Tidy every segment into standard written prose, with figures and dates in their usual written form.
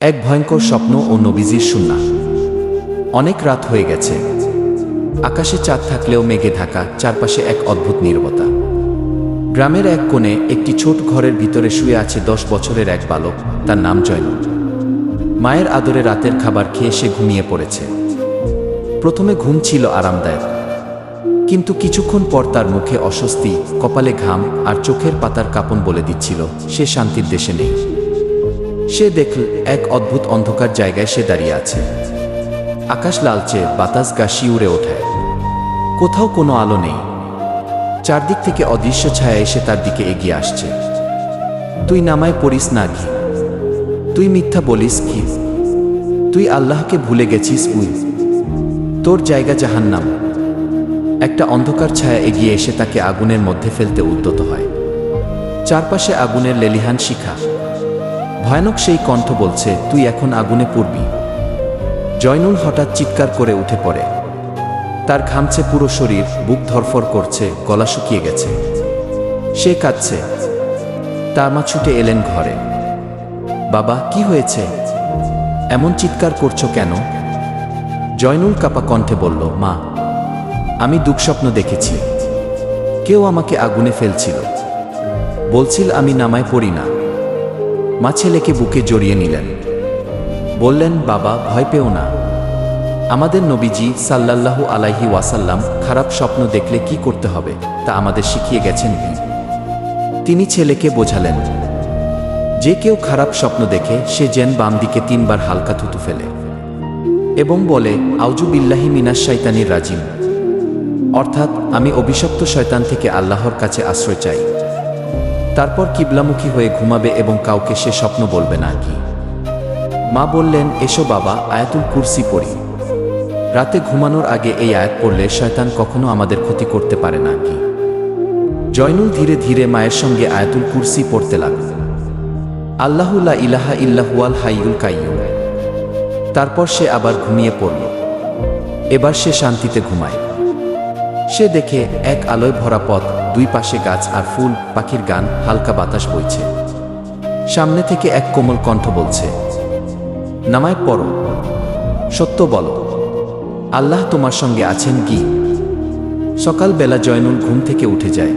এক ভয়ঙ্কর স্বপ্ন ও নবীজির সুন্নাহ। অনেক রাত হয়ে গেছে। আকাশে চাঁদ থাকলেও মেঘে ঢাকা, চারপাশে এক অদ্ভুত নীরবতা। গ্রামের এক কোণে একটি ছোট ঘরের ভিতরে শুয়ে আছে 10 বছরের এক বালক, তার নাম জয়নুল। মায়ের আদরে রাতের খাবার খেয়ে সে ঘুমিয়ে পড়েছে। প্রথমে ঘুম ছিল আরামদায়ক, কিন্তু কিছুক্ষণ পর তার মুখে অস্বস্তি, কপালে ঘাম আর চোখের পাতার কাঁপন বলে দিচ্ছিল সে শান্তির দেশে নেই। সে দেখল এক অদ্ভুত অন্ধকার জায়গায় সে দাঁড়িয়ে আছে। আকাশ লালচে, বাতাস গা শিউরে ওঠায়, কোথাও কোনো আলো নেই। চারদিক থেকে অদৃশ্য ছায়া এসে তার দিকে এগিয়ে আসছে। তুই নামায় পড়িস না কি? তুই মিথ্যা বলিস কি? তুই আল্লাহকে ভুলে গেছিস? তোর জায়গা জাহান্নাম। একটা অন্ধকার ছায়া এগিয়ে এসে তাকে আগুনের মধ্যে ফেলতে উদ্যত হয়। চারপাশে আগুনের লেলিহান শিখা। ভয়ানক সেই কণ্ঠ বলছে, তুই এখন আগুনে পুড়বি। জয়নুল হঠাৎ চিৎকার করে উঠে পড়ে। তার ঘামছে পুরো শরীর, বুক ধরফর করছে, গলা শুকিয়ে গেছে। সে কাঁদছে। তার মা ছুটে এলেন ঘরে। বাবা, কি হয়েছে? এমন চিৎকার করছো কেন? জয়নুল কাঁপা কণ্ঠে বলল, মা, আমি দুঃস্বপ্ন দেখেছি। কেউ আমাকে আগুনে ফেলছিল, বলছিল আমি নামায় পড়ি না। মা ছেলেকে বুকে জড়িয়ে নিলেন, বললেন, বাবা, ভয় পেও না। আমাদের নবীজি সাল্লাল্লাহু আলাইহি ওয়াসাল্লাম খারাপ স্বপ্ন দেখলে কি করতে হবে তা আমাদের শিখিয়ে গেছেন। তিনি ছেলেকে বোঝালেন, যে কেউ খারাপ স্বপ্ন দেখে সে যেন বাম দিকে 3 বার হালকা থুতু ফেলে এবং বলে, আউযু বিল্লাহি মিনাশ শাইতানির রাজিম, অর্থাৎ আমি অভিশপ্ত শয়তান থেকে আল্লাহর কাছে আশ্রয় চাই। তারপর কিবলামুখী হয়ে ঘুমাবে এবং কাউকে সে স্বপ্ন বলবে না। কি? মা বললেন, এসো বাবা, আয়াতুল কুরসি পড়ি। রাতে ঘুমানোর আগে এই আয়াত পড়লে শয়তান কখনো আমাদের ক্ষতি করতে পারে না। কি? জয়নুল ধীরে ধীরে মায়ের সঙ্গে আয়াতুল কুরসি পড়তে লাগল। আল্লাহু লা ইলাহা ইল্লা হুয়াল হাইয়ুল কাইয়্যুম। তারপর সে আবার ঘুমিয়ে পড়ল। এবার সে শান্তিতে ঘুমায়। সে দেখে এক আলোয় ভরা পথ, 2 পাশে গাছ আর ফুল, পাখির গান, হালকা বাতাস বইছে। সামনে থেকে এক কোমল কণ্ঠ বলছে, নামায় পড়ো, সত্য বলো, আল্লাহ তোমার সঙ্গে আছেন। কি? সকালবেলা জয়নুল ঘুম থেকে উঠে যায়।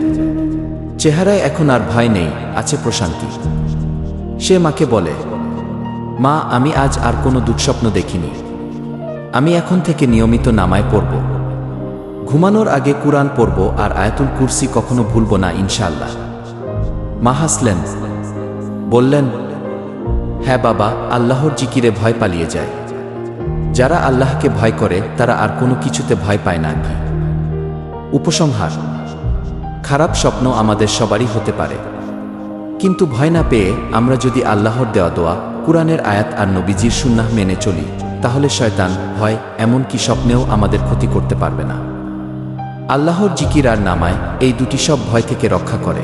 চেহারায় এখন আর ভয় নেই, আছে প্রশান্তি। সে মাকে বলে, মা, আমি আজ আর কোনো দুঃস্বপ্ন দেখিনি। আমি এখন থেকে নিয়মিত নামায় পড়ব, ঘুমানোর আগে কুরআন পড়ব আর আয়াতুল কুরসি কখনো ভুলব না, ইনশাআল্লাহ। মা হাসলেন, বললেন, হ্যাঁ বাবা, আল্লাহর জিকিরে ভয় পালিয়ে যায়। যারা আল্লাহকে ভয় করে তারা আর কোনো কিছুতে ভয় পায় না। কি? উপসংহার: খারাপ স্বপ্ন আমাদের সবারই হতে পারে, কিন্তু ভয় না পেয়ে আমরা যদি আল্লাহর দেওয়া দোয়া, কুরআনের আয়াত আর নবীজির সুন্নাহ মেনে চলি, তাহলে শয়তান, ভয়, এমনকি স্বপ্নেও আমাদের ক্ষতি করতে পারবে না। আল্লাহর জিকির আর নামায়, এই দুটি সব ভয় থেকে রক্ষা করে।